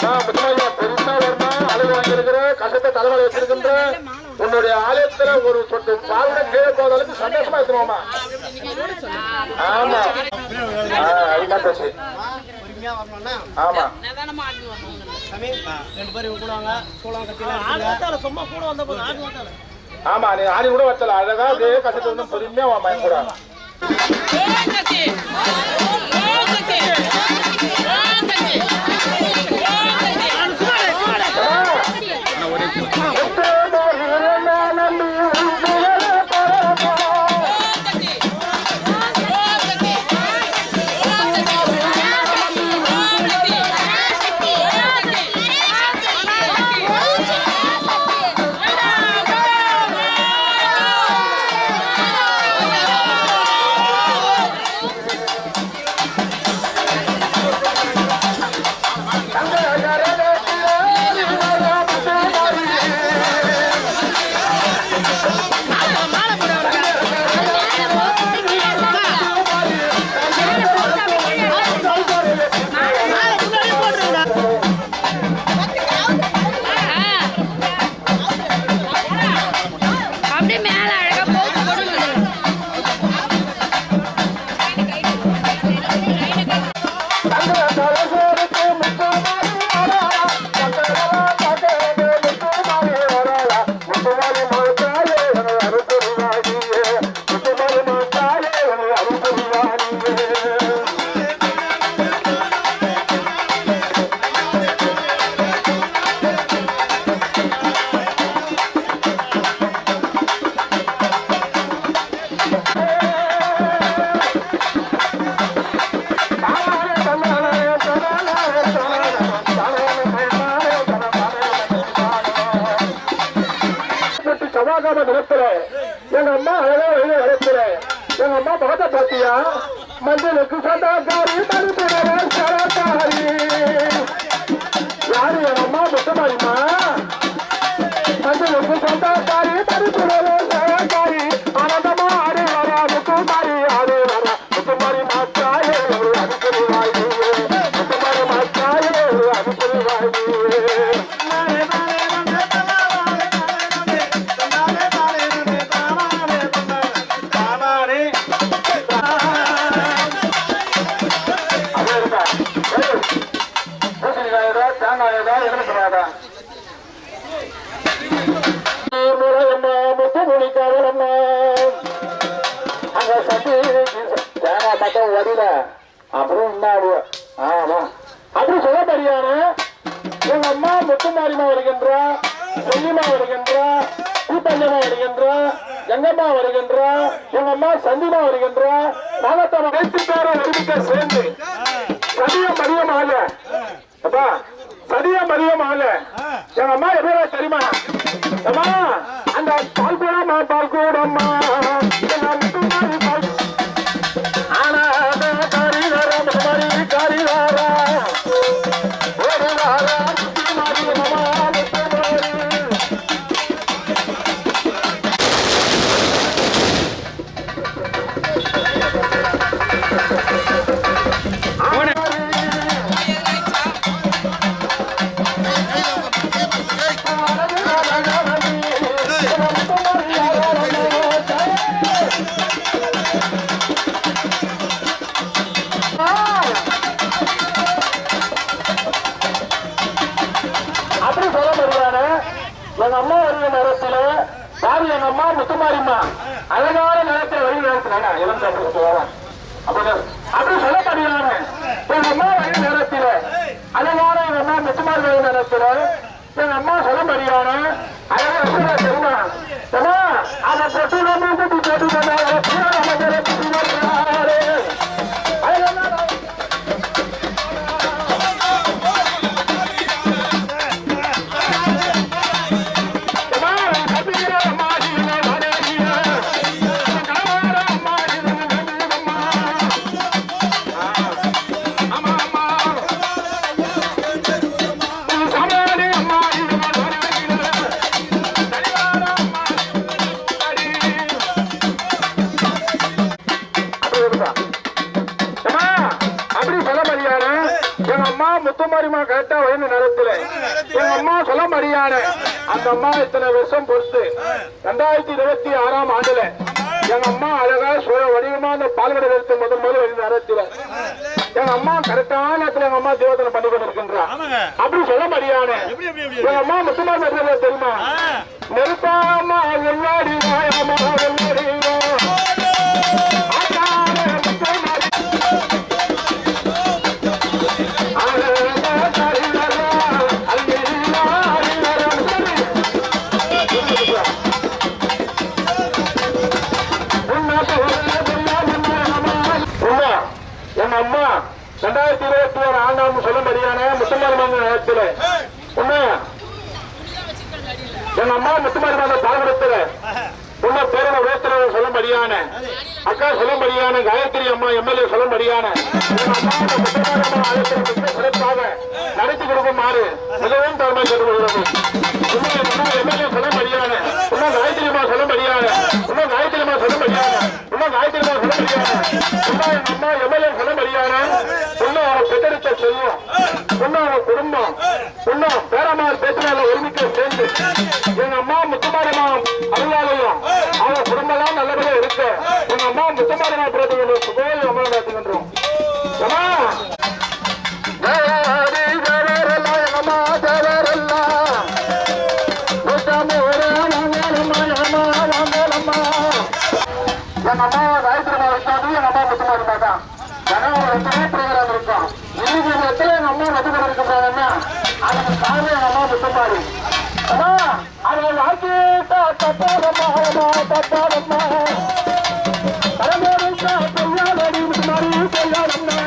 பெருசா வரணும், அழகு வாங்கியிருக்கிற கஷ்டத்தை தலைவலை வச்சிருக்கின்ற உன்னுடைய ஆலயத்துல ஒரு சொட்டு பாலுட கீழே போத அளவுக்கு சந்தோஷமா இருக்கணுமா? ஆமா அதுதான் பேசு. ஆமா ஆமா நீ ஆடி கூட வச்சல அழகா அதே கஷ்டத்தை வந்து பொறுமையா வாமா கூட. எங்க அம்மா அழகா வெளியே வளர்த்துல எங்க அம்மா பகத்தை பாத்தியா மஞ்சளுக்கு சதாக்காரி சரக்காரி யாரு எங்க அம்மா முத்தமாரிமா மஞ்சளுக்கு சதாக்காரி சரக்காரி ஆனந்தமா ஆடு வர முத்துமாரி ஆடு வர முத்துமாரி மாத்தாயே ஒரு அனுப்பி வாயு முத்துமாரி மாத்தாயே ஒரு அனுப்பி வாயு. அப்புறம் அப்படி சொல்ல தெரியாத எங்க அம்மா முத்துமாரிமா வருகின்றா, செல்லிமா வருகின்றா, கூட்டஞ்சமா வருகின்றா, எங்கம்மா வருகின்றா, எங்க அம்மா சந்திமா வருகின்றா. நாகத்தம் அனைத்து பேரும் அறிவிக்க சேர்ந்து சதியம் மதியம் ஆக அப்பா சதியம் மதியம் ஆக எங்க அம்மா எப்படியா தெரியுமா? அம்மா அந்த பால் கூடம்மா பால் கூடம்மா எங்க அம்மா வருகிற நேரத்துல பாரு எங்க அம்மா முத்துமாரிம்மா அழகான நேரத்தில் வழி நடத்தினாங்க அப்படி சொல்லப்படுகிறாங்க. எங்க அம்மா வருகிற நேரத்துல அழகான எங்க அம்மா முத்துமாரி வருகிற நேரத்துல எங்க அம்மா சொல்லப்படுகிறான அழகா தெரியுமா? அதை பொட்டு முத்துமாரிமா கரெக்டா வயது நேரத்துல எங்க அம்மா சொல்ல மரியாத அந்த அம்மா இத்தனை வருஷம் பொறுத்து 2026ஆம் ஆண்டுல எங்க அம்மா அழகா வடிவமா அந்த பால்வடை எடுத்து முதல் வயது நேரத்துல எங்க அம்மா கரெக்டான நேரத்துல எங்க அம்மா தேவதனை பண்ணி கொண்டு இருக்கின்றா அப்படி சொல்ல மரியாத எங்க அம்மா முத்துமாரி தெரியுமா நெருப்பாமா வெள்ளாடி வாயமா வெள்ளாடி எங்க அம்மா 2021 ஆண்டாம் சொல்லும்படியான முத்துமாரி மாதம் நேரத்தில் எங்க அம்மா முத்துமாரி மாதம் பாலபுரத்துல உன்ன பேரன வேத்துல சொல்லும்படியான அக்கா சொல்லும்படியான காயத்ரி அம்மா எம்எல்ஏ சொல்லும்படியான சிறப்பாக நடத்தி கொடுக்குமாறு மிகவும் தரமாக கேட்டுக்கொள்கிறது. எம்எல்ஏ சொல்லும்படியான இன்னும் காயத்ரி அம்மா சொல்லும்படியான இன்னும் காயத்ரி அம்மா சொல்லும்படியான இன்னும் காயத்ரி அம்மா சொல்லும்படியான இன்னும் எங்க அம்மா எம்எல்ஏ சொல்லும்படியான இன்னும் அவரை பெற்றெடுத்த செல்வம் இன்னும் அவங்க குடும்பம் இன்னும் பேரமார் பேச்சினால ஒருமிக்க சேர்ந்து எங்க அம்மா முத்துமாரிமா அருளாலயம் அவங்க குடும்பம் எல்லாம் நல்லபடியா இருக்கு. எங்க அம்மா முத்துமாரிமா பிரதிகளை சுபோய் அம்மா நடத்துகின்றோம். எங்க அம்மா காயத்ரி வச்சாது எங்க அம்மா முத்துமாரிமா தான் எத்தனை ப்ரோக்ராம் இருக்கும். இன்னைக்கு எத்தனை எங்க அம்மா நடுவர் இருக்கிறாங்கன்னா அதுக்கு காரணம் எங்க அம்மா முத்துமாரி. அதை ஆக்கிட்டா தப்பாதம்மா தப்பாதம்மா பரமேருக்கா பொய்யாதடி முத்துமாரி பொய்யாதம்மா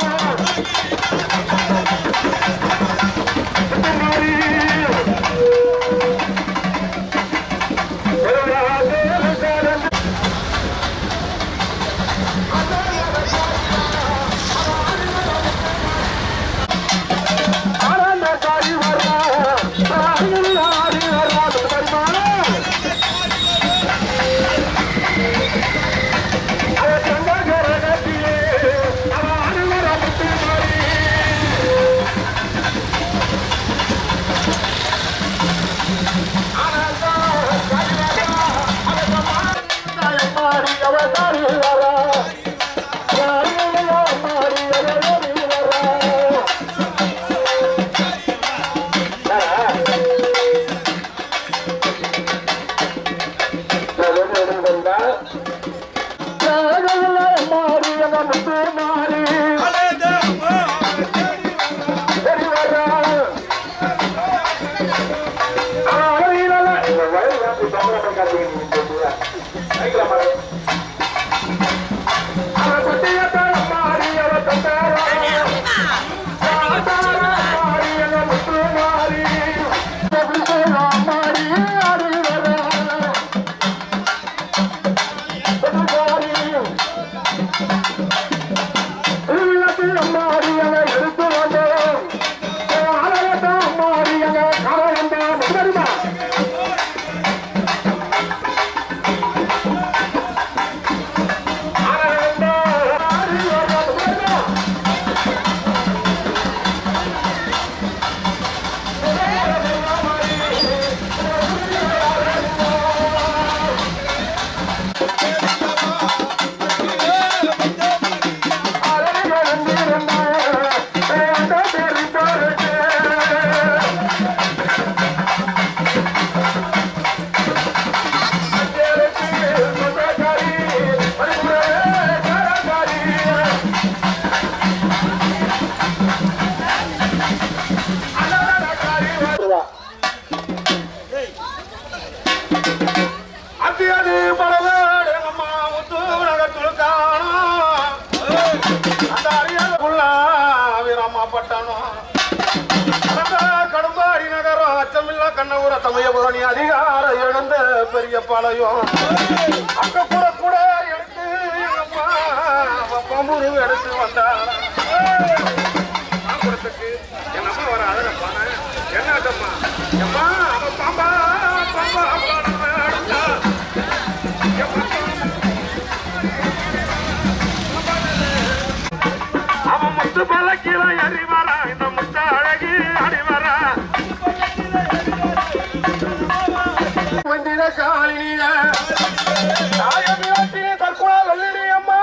கடும்பாடி நகரம் அச்சமில்லா கண்ணபுர சமயபுரணி அதிகார எழுந்த பெரிய பாளையம் அக்க கூட கூட எடுத்து பம்புரு எடுத்து வந்தார். என் அம்மா வர அழகப்பான என்னம்மா எம்மா அவன் பாம்பா பாம்பா அவன் முத்து பல கீழே அறிவாரா இந்த முத்த அழகி காலினிய தாயமிழத்தினே தற்கொலை வெள்ளடி அம்மா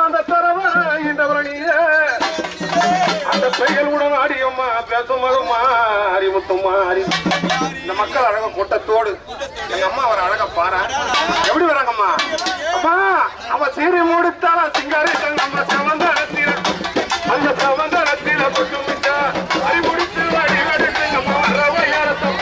அந்த தரவ இன்றவரணிய அந்த பெயலுடன் ஆடியம்மா பேசும் மகம்மா அறிமுத்தும்மா அறி இந்த மக்கள் அழக கூட்டத்தோடு எங்க அம்மா அவர் அழக பாரு எப்படி வராங்கம்மா அம்மா அவ சீரி மூடித்தால சிங்காரி நம்ம சமந்தரத்தில அந்த சமந்தரத்தில கொண்டு விட்டா அறிமுடித்து வாடி வடித்து நம்ம வர வயரத்தம்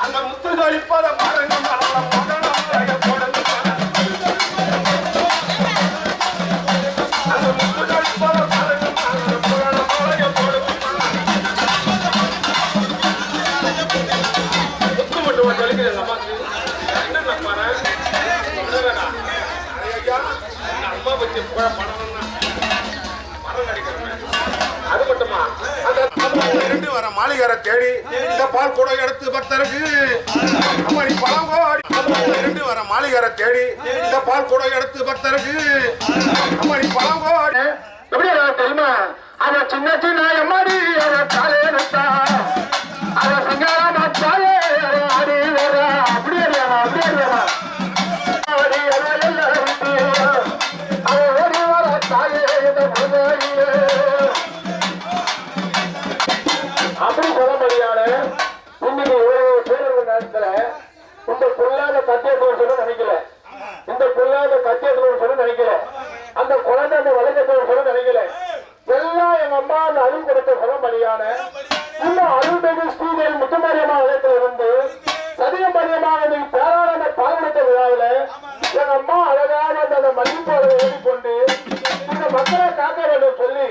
அந்த முத்து அளிப்பாத பாருங்க அது மட்டுமா இரண்டு வர மாளிகரை தேடி இந்த பால் கூட எடுத்து பக்தருக்கு அம்மா நீ பழங்கோடி இரண்டு வர மாளிகரை தேடி இந்த பால் கூட எடுத்து பக்தருக்கு அம்மா நீ பழங்கோடி எப்படி தெரியுமா அவ சின்ன சின்ன எம்மாடி அவ தலையெடுத்தா அவ சங்காரமா தாயே ஆடி வர அப்படியே அப்படியே அவ ஓடி வர தாயே அப்படி சொல்ல முடியாது. இன்னைக்கு இவ்வளவு பேர் நேரத்துல இந்த பொல்லாத கத்தியத்துவம் சொல்ல நினைக்கல, இந்த பொல்லாத கத்தியத்துவம் சொல்ல நினைக்கல, அந்த குழந்தை அந்த வழக்கத்துவம் சொல்ல நினைக்கல. எல்லாம் எங்க அம்மா அந்த அருள் கொடுத்த சொல்ல முடியான இந்த அருள்மிகு ஸ்ரீதேவி முத்துமாரியம்மா வளயத்துல இருந்து சதியம்பரியமாக இன்னைக்கு பேரான பால்மத்த விழாவில எங்க அம்மா அழகான அந்த மல்லிப்போட ஓடிக்கொண்டு இந்த மக்களை காக்க வேண்டும் சொல்லி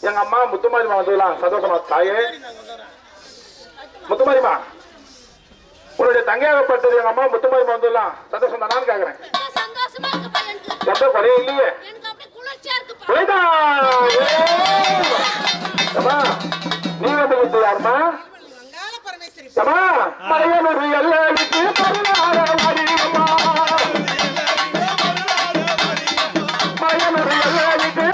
எங்க அம்மா முத்துமாரிமா வந்துடலாம் சந்தோஷமா தாயே. முத்துமாரிமா உன்னுடைய தங்கையாகப்பட்டது எங்க அம்மா முத்துமாரிமா வந்துடலாம் சந்தோஷம் தானு கேக்குறேன். எந்த குறையும் இல்லையே. நீ வந்து யாருமா மலையனூர் எல்லைக்கு மலையனூர் எல்லைக்கு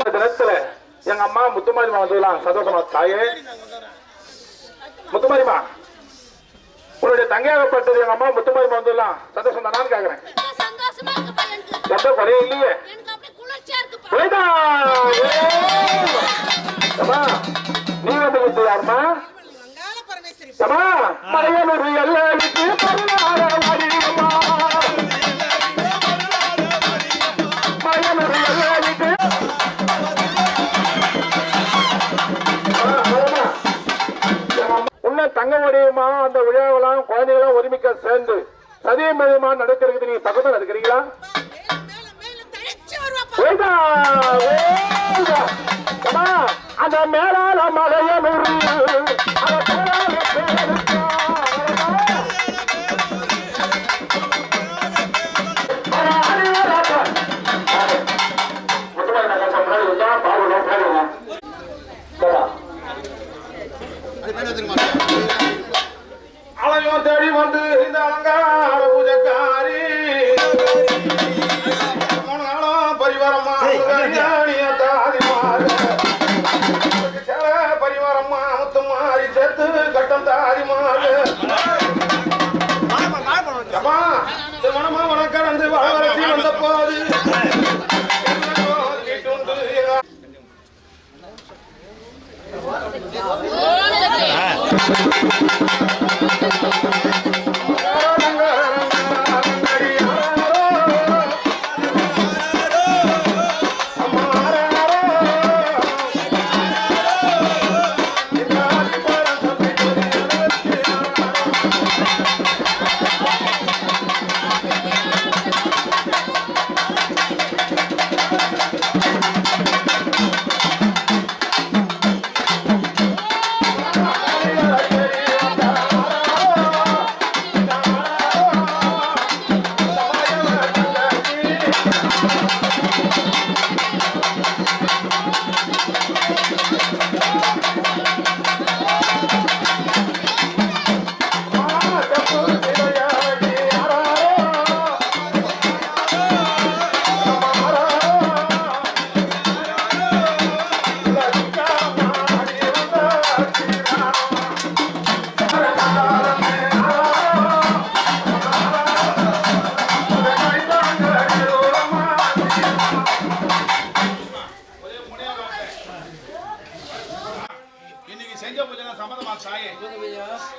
தினத்துல எங்க அம்மா முத்துமாரிமா வந்துடலாம் சந்தோஷமா தாயே. முத்துமாரிமா உன்னுடைய தங்கையாகப்பட்டது எங்க அம்மா முத்துமாரிமா வந்துடலாம் சந்தோஷம் தானு கேக்குறேன். எந்த குறையும் இல்லையே. நீ வந்து யாருமா மலையனூர் எல்லைக்கு மலையனூர் எல்லைக்கு உன்ன தங்க முடியுமா அந்த விழாவெல்லாம் குழந்தைகளும் ஒருமிக்க சேர்ந்து சதிய மையமா நடக்கிறது நீங்க தகுந்த இருக்கிறீங்களா? அந்த மேலான மலையனூர் அலையும் தேடி வந்து இந்த அலங்கார பூஜக்காரி போனாலும் பரிவாரமா தாதிமாறு பரிவாரமா முத்து மாறி சேர்த்து கட்டம் தாதிமாறு மனமா உனக்கடந்து வளவரசி வந்த போது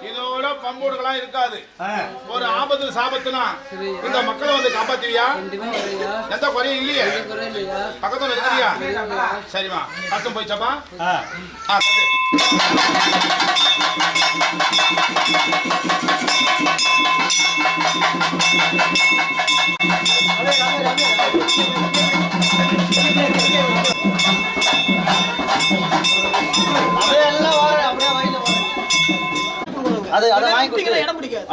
இதோட பம்போடுகளாம் இருக்காது. ஒரு ஆபத்து சாபத்துனா இந்த மக்களை வந்து காப்பாத்துவியா? எந்த குறையும் இல்லையே? பக்கத்துல இருக்கிறியா? சரிமா, கஷ்டம் போயிச்சாப்பா? அது அதை வாங்கி கொடுத்து இடம் பிடிக்காது.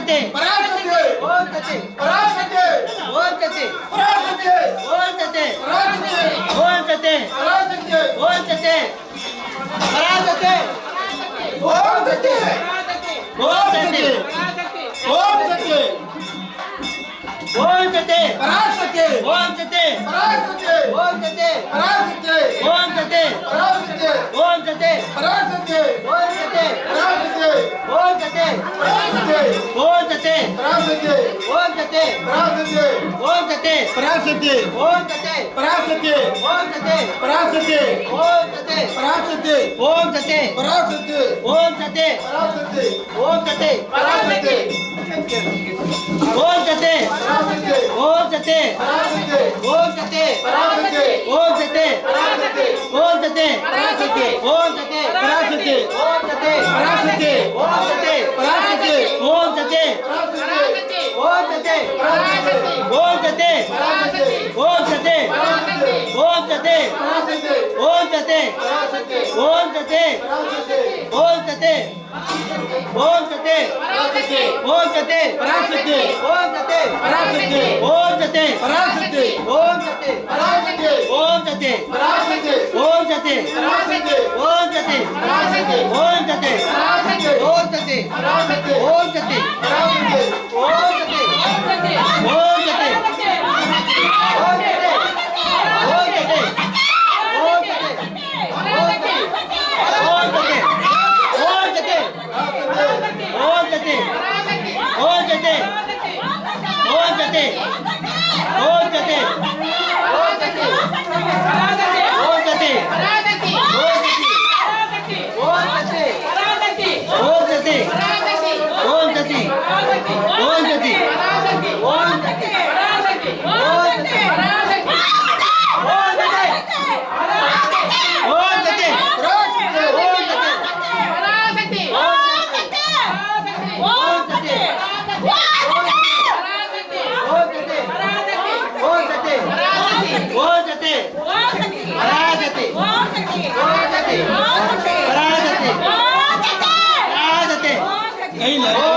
சக்தி பராசக்தி ஓம் சக்தி பராசக்தி ஓம் சக்தி பராசக்தி ஓம் சக்தி பராசக்தி ஓம் சக்தி பராசக்தி ஓம் சக்தி பராசக்தி ஓம் சக்தி ஓம் சக்தி ஓம் சக்தி ஓம் சக்தி பராசக்தி ஓம் சக்தி பராசக்தி ஓம் சக்தி பராசக்தி ஓம் சக்தி பராசக்தி ஓம் சக்தி பராசக்தி ஓம் சக்தி பராசக்தி ஓம் சக்தி பராசக்தி ஓம் சக்தி பராசக்தி ஓம் சக்தி பராசக்தி ஓம் சக்தி பராசக்தி ஓம் சக்தி பராசக்தி ஓம் சக்தி பராசக்தி ஓம் சக்தி பராசக்தி ஓம் சக்தி பராசக்தி ஓம் சக்தி பராசக்தி ஓம் சக்தி பராசக்தி ஓம் சக்தி பராசக்தி ஓம் சக்தி ஓம் சக்தி பராசக்தி ஓம் சக்தி பராசக்தி ஓம் சக்தி பராசக்தி ஓம் சக்தி பராசக்தி ஓம் சக்தி பராசக்தி ஓம் சக்தி பராசக்தி ஓம் சக்தி பராசக்தி ஓம் சக்தி பராசக்தி ஓம் சக்தி பராசக்தி ஓம் சக்தி ஓம் சக்தி பராசக்தி ஓம் சக்தி பராசக்தி ஓம் சக்தி ஓம் சக்தி ஓம் சக்தி பராசக்தி ஓம் சக்தி பராசக்தி ஓம் சக்தி பராசக்தி ஓம் சக்தி பராசக்தி ஓம் சக்தி பராசக்தி ஓம் சக்தி பராசக்தி ஓம் சக்தி பராசக்தி ஓம் சக்தி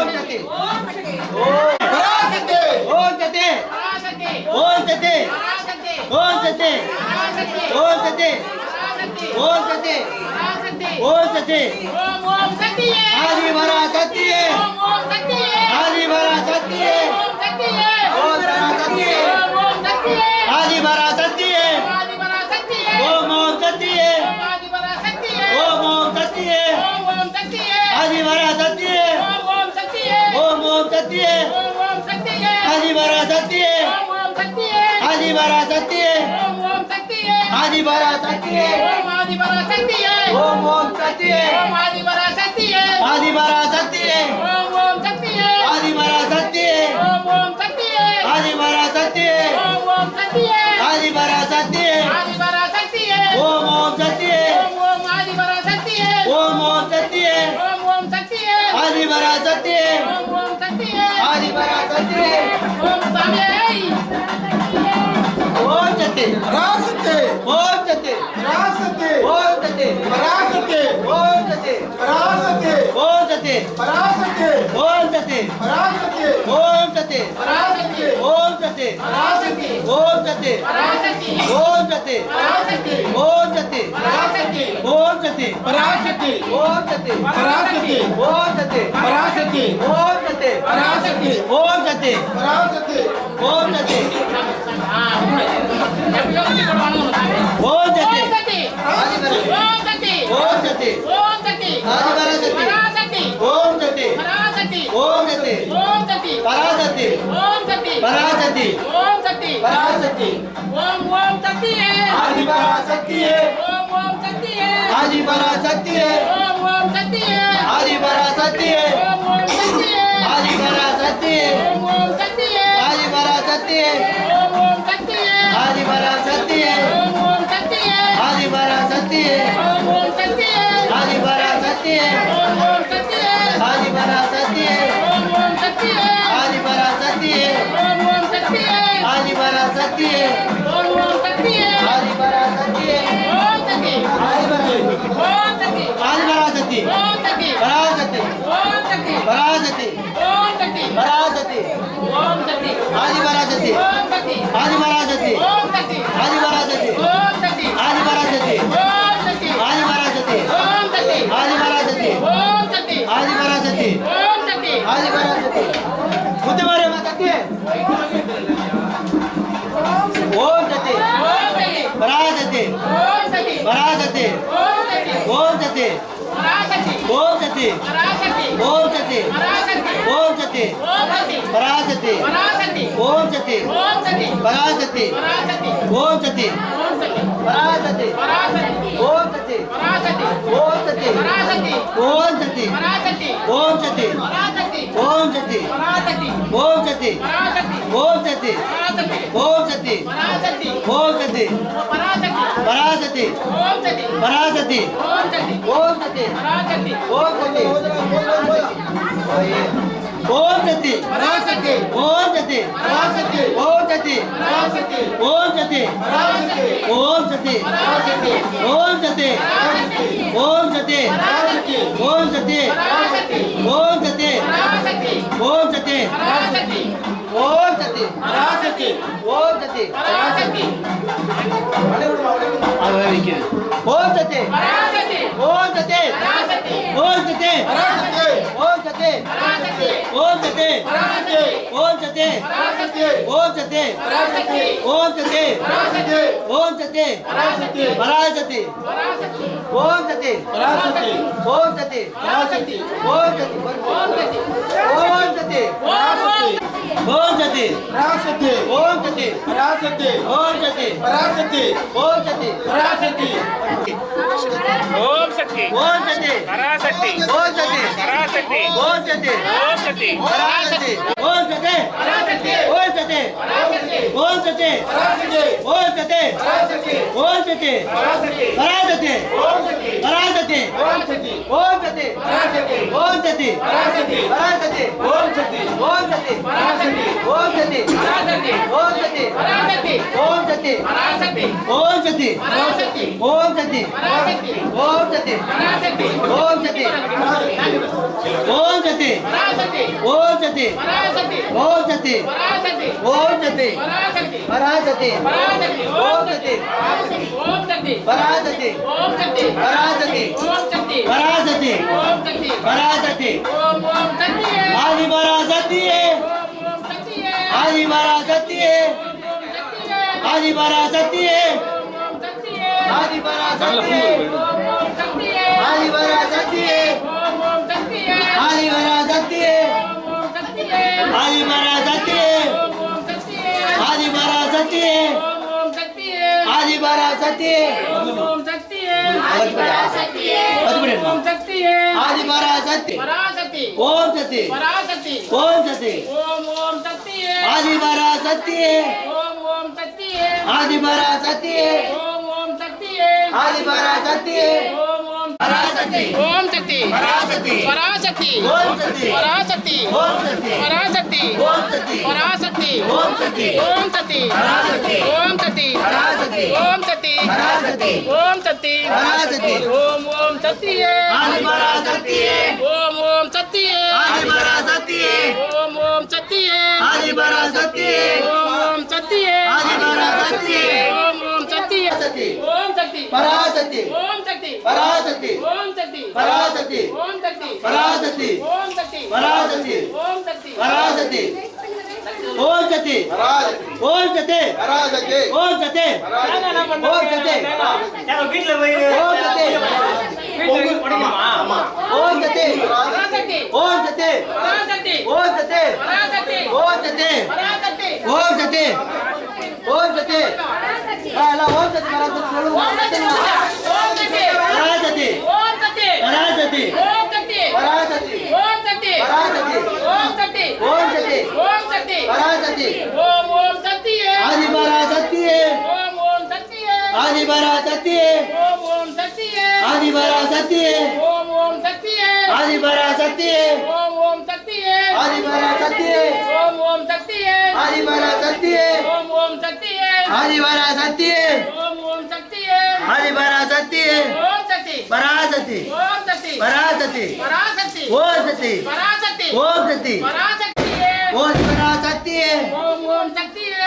பராசக்தி ஓம் சக்தி பராசக்தி ஓம் சக்தி பராசக்தி ஓம் சக்தி பராசக்தி ஓம் சக்தி ஓம் சக்தி ஓம் ஆதி வரா சக்தியே ஆதி வரா சக்தியே ஓம் வரா சக்தியே ஆதி வரா சக்தியே ஓம் ஓம் சக்தியே ஓம் ஓம் சக்தியே ஆதி வரா சக்தியே ஓம் ஓம் சக்தியே ஆதி வரா சக்தியே ஆதி வரா சக்தியே ஆதி வரா சக்தியே ஓம் ஓம் சக்தியே ஆதி வரா சக்தியே ஆதி வரா சக்தியே ஆதி வரா சக்தியே ஆதி வரா சக்தியே ஓம் ஓம் சக்தியே ஓம் ஓம் சக்தியே ஆதி வரா சக்தியே ஆதி வரா சக்தியே ஓம் சக்தி பராசக்தி ஓம் சக்தி பராசக்தி ஓம் சக்தி பராசக்தி ஓம் சக்தி பராசக்தி ஓம் சக்தி பராசக்தி ஓம் சக்தி பராசக்தி ஓம் சக்தி பராசக்தி ஓம் சக்தி பராசக்தி ஓம் சக்தி ஓம் சக்தி பராசக்தி ஓம் சக்தி பராசக்தி ஓம் சக்தி பராசக்தி ஓம் சக்தி பராசக்தி ஓம் சக்தி பராசக்தி ஓம் சக்தி பராசக்தி ஓம் சக்தி பராசக்தி ஓம் சக்தி ஓம் சக்தி ஓம் சக்தி ஆதி வரா சக்தி ஓம் சக்தி ஓம் சக்தி பராசக்தி பராசக்தி பராசக்தி ஆதி வரா சக்தியே ஆதி வரா சக்தியே ஆதி வரா சக்தியே ஆதி வரா சக்தியே ஆதி வரா சக்தியே ஆதி வரா சக்தியே ஆதி வரா சக்தியே ஆதி வரா சக்தியே ஆதி வரா சக்தியே ஆதி வரா சக்தியே ஆதி வரா சக்தியே ஆதி வரா சக்தியே ஆதி வரா சக்தி பராசக்தி பராசக்தி ஆதிபராசக்தி ஆதிபராசக்தி ஆதிபராசக்தி ஆதிபராசக்தி ஆதிபராசக்தி ஆதிபராசக்தி ஆதிபராசக்தி முத்துமாரியம்மா சக்தி ஓம் சக்தி பராசக்தி பராசக்தி ஓம் சக்தி ஓம் சக்தி ஓம் சக்தி ஓம் சக்தி பராசக்தி ஓம் சக்தி பராசக்தி ஓம் சக்தி பராசக்தி ஓம் சக்தி ஓம் சக்தி ஓம் சக்தி ஓம் சக்தி ஓம் சக்தி ஓம் சக்தி ஓம் சக்தி ஓம் சக்தி ஓம் சக்தி பராசக்தி பராசக்தி ஓம் சக்தி ஓம் சக்தி ஓம் சக்தி பராசக்தி ஓம் சக்தி ஓம் சக்தி ஓம் சக்தி ஓம் சக்தி ஓம் சக்தி ஓம் சக்தி ஓம் சக்தி ஓம் சக்தி ஓம் சக்தி ஓம் சக்தி பராசக்தி ஓம் சக்தி ஓம் சக்தி ஓம் சக்தி ஓம் சக்தி ஓம் சக்தி ஓம் சக்தி ஓம் சக்தி ஓம் சக்தி ஓம் சக்தி ஓம் சக்தி பராசக்தி ஓம் சக்தி ஓம் சக்தி ஓம் சக்தி ஓம் சக்தி ஓம் சக்தி பராசக்தி ஓம் சக்தி பராசக்தி ஓம் சக்தி பராசக்தி ஓம் சக்தி பராசக்தி ஓம் சக்தி ஓம் சக்தி பராசக்தி ஓம் சக்தி பராசக்தி ஓம் சக்தி ஓம் சக்தி பராசக்தி ஓம் சக்தி ஓம் சக்தி ஓம் சக்தி ஓம் சக்தி ஓம் சக்தி பராசக்தி பராசக்தி ஓம் சக்தி ஓம் சக்தி பராசக்தி ஓம் சக்தி ஓம் சக்தி ஓம் சக்தி ஓம் சக்தி ஓம் சக்தி ஓம் சக்தி ஓம் சக்தி ஓம் சக்தி ஓம் சக்தி ஓம் சக்தி ஓம் சக்தி ஓம் சக்தி ஓம் சக்தி பராசக்தி ஓம் சக்தி பராசக்தி பராசக்தி பராசக்தி பராசக்தி ஆதி பராசக்தி ஆதி பராசக்தி ஆதி பராசக்தி ஆதி பராசக்தி ஆதி பராசக்தி ஆதி பராசக்தி ஆதி பராசக்தி ஆதி பராசக்தி ஆதி பராசக்தி ஆதி பராசக்தி ஓம் சக்தி ஓம் சக்தி ஆதி பராசக்தி ஆதி பராசக்தி ஆதி பராசக்தி பராசக்தி ஓம் சக்தி பராசக்தி பராசக்தி ஓம் சக்தி பராசக்தி ஓம் சக்தி பராசக்தி ஓம் சக்தி பராசக்தி ஓம் சக்தி ஓம் சக்தி பராசக்தி ஓம் சக்தி பராசக்தி ஓம் சக்தி பராசக்தி ஓம் சக்தி பராசக்தி ஓம் ஓம் சக்தியே ஆதி பராசக்தி ஓம் ஓம் சக்தியே ஆதி பராசக்தி ஓம் ஓம் சக்தியே ஆதி பராசக்தி ஓம் ஓம் சக்தியே ஆதி பராசக்தி ஓம் ஓம் சக்தியே சக்தி ஓம் சக்தி பராசக்தி ஓம் சக்தி பராசக்தி ஓம் சக்தி பராசக்தி ஓம் சக்தி பராசக்தி ஓம் சக்தி பராசக்தி ஓம் சக்தி பராசக்தி ஓம் சக்தி ஓம் சக்தி பராசக்தி ஓம் சக்தி ஓம் சக்தி வீட்டுல போய் ஓம் சக்தி ஓம் சக்தி பராசக்தி ஓம் சக்தி பராசக்தி ஓம் சக்தி பராசக்தி ஓம் சக்தி பராசக்தி ஓம் சக்தி ஓம் சக்தி எல்லாம் ஓம் சக்தி பராசக்தி சொல்லுங்க ஓம் சக்தி பராசக்தி ஓம் சக்தி பராசக்தி ஓம் சக்தி பராசக்தி ஓம் சக்தி பராசக்தி ஓம் சக்தி ஓம் சக்தி ஓம் சக்தி பராசக்தி ஓம் ஓம் சக்தியே ஆதி பராசக்தி ஓம் ஓம் சக்தியே ஆதி பராசக்தி ஓம் ஓம் சக்தியே ஆதி பராசக்தி ஓம் ஓம் சக்தியே ஆதி பராசக்தி ஓம் ஓம் சக்தியே ஆதி பராசக்தி ஓம் ஓம் சக்தியே ஆதி பராசக்தி ஓம் ஓம் சக்தியே ஆதி பராசக்தி ஓம் ஓம் சக்தியே ஆதி பராசக்தி ஓம் சக்தி பராசக்தி ஓம் சக்தி பராசக்தி பராசக்தி ஓம் சக்தி பராசக்தி ஓம் சக்தி பராசக்தியே ஓம் பராசக்தி ஓம் ஓம் சக்தியே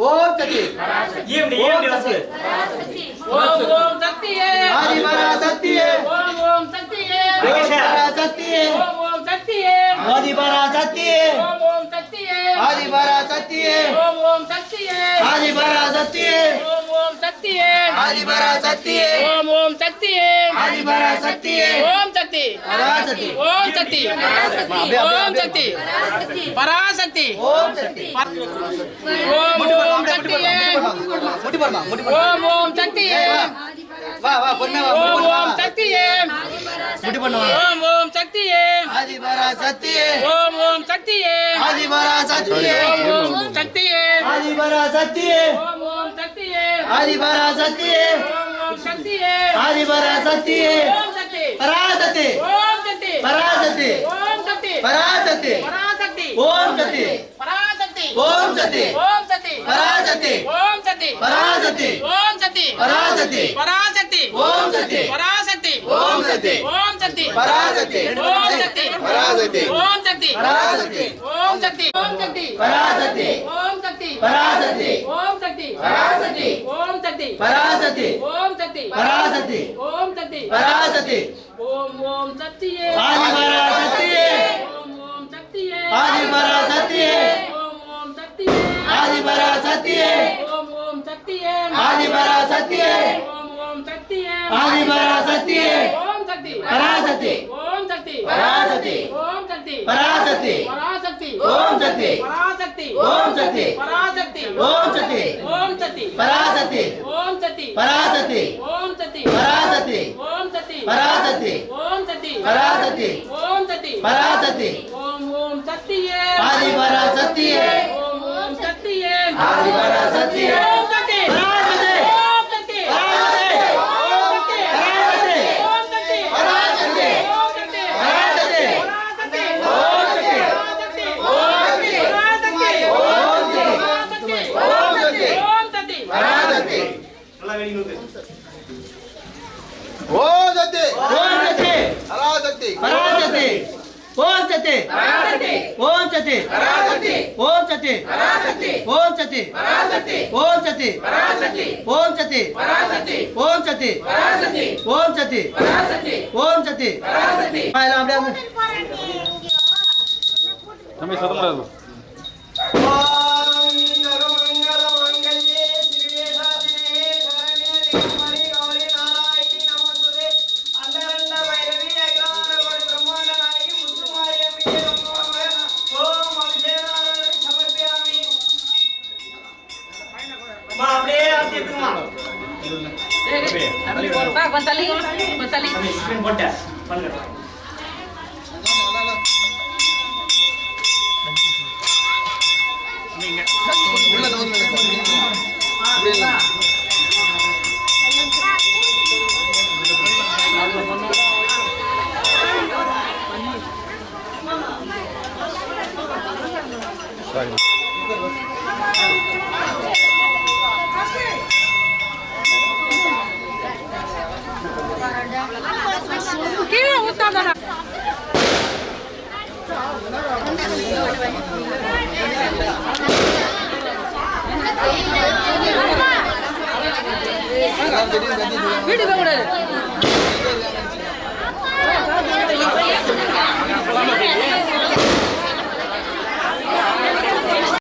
ஓம் சக்தி ஓம் ஓம் சக்தியே ஆதிபராசக்தியே ஓம் ஓம் சக்தியே பராசக்தியே ஓம் ஓம் சக்தியே ஆதிபராசக்தியே ஓம் ஓம் சக்தியே ஆதிபராசக்தியே ஓம் ஓம் சக்தியே ஆதிபராசக்தியே ஓம் ஓம் சக்தியே ஆதிபராசக்தியே ஓம் ஓம் சக்தியே ஆதிபராசக்தியே ஓம் சக்தி பராசக்தி ஓம் சக்தி ஓம் சக்தி பராசக்தி ஓம் சக்தி ஓம் ஓம் சக்தியே முடி போடுமா முடி ஓம் ஓம் சக்தியே வா வா பொண்ணு வா ஓம் ஓம் சக்தியே முடி பண்ணுவா ஓம் ஓம் சக்தியே ஆதிபராசக்தியே ஓம் ஓம் சக்தியே ஆதிபராசக்தியே ஓம் ஓம் சக்தியே ஆதிபராசக்தியே ஓம் ஓம் சக்தியே ஆதிபராசக்தியே ஓம் ஓம் சக்தியே ஆதிபராசக்தியே ஓம் சக்தி பராசக்தி ஓம் சக்தி பராசக்தி ஓம் சக்தி பராசக்தி பராசக்தி ஓம் சக்தி பராசக்தி ஓம் சக்தி ஓம் சக்தி பராசக்தி ஓம் சக்தி பராசக்தி ஓம் சக்தி பராசக்தி பராசக்தி ஓம் சக்தி பராசக்தி ஓம் சக்தி ஓம் சக்தி பராசக்தி ஓம் சக்தி பராசக்தி ஓம் சக்தி பராசக்தி ஓம் சக்தி ஓம் சக்தி பராசக்தி ஓம் சக்தி பராசக்தி ஓம் சக்தி பராசக்தி ஓம் சக்தி பராசக்தி ஓம் சக்தி பராசக்தி ஓம் சக்தி பராசக்தி ஓம் ஓம் சக்தியே ஆதிபராசக்தியே ஓம் ஓம் சக்தியே ஆதிபராசக்தியே ஓம் ஓம் சக்தியே ஆதிபராசக்தியே ஓம் ஓம் சக்தியே ஆதிபராசக்தியே ஓம் ஓம் சக்தியே ஆதிபராசக்தியே ஓம் சக்தி பராசக்தி ஓம் சக்தி பராசக்தி ஓம் சக்தி பராசக்தி பராசக்தி ஓம் சக்தி பராசக்தி ஓம் சக்தி பராசக்தி ஓம் சக்தி ஓம் சக்தி பராசக்தி ஓம் சக்தி பராசக்தி ஓம் சக்தி பராசக்தி ஓம் சக்தி பராசக்தி ஓம் சக்தி பராசக்தி ஓம் சக்தி பராசக்தி ஓம் ஓம் சக்தியே ஆதிபராசக்தியே ஓம் ஓம் சக்தியே ஆதிபராசக்தியே ஓம் சக்தி பராசக்தி ஓம் சக்தி ஓம் சக்தி ஓம் சக்தி பராசக்தி ஓம் சக்தி பராசக்தி பராசக்தி ஓம் சக்தி பராசக்தி ஓம் சக்தி ஓம் சக்தி பராசக்தி ஓம் சக்தி ஓம் சக்தி பராசக்தி பராசக்தி ஓம் சக்தி பராசக்தி ஓம் சக்தி பராசக்தி ஓம் சக்தி பராசக்தி ஓம் சக்தி பராசக்தி ஓம் சக்தி பராசக்தி ஓம் சக்தி பராசக்தி ஓம் சக்தி பராசக்தி ஓம் சக்தி பராசக்தி ஓம் சக்தி பராசக்தி எல்லாம் அப்படியே தம்பி சத்தம் கீழே ஊத்தாதடா வீட்டுக்கு போக கூடாது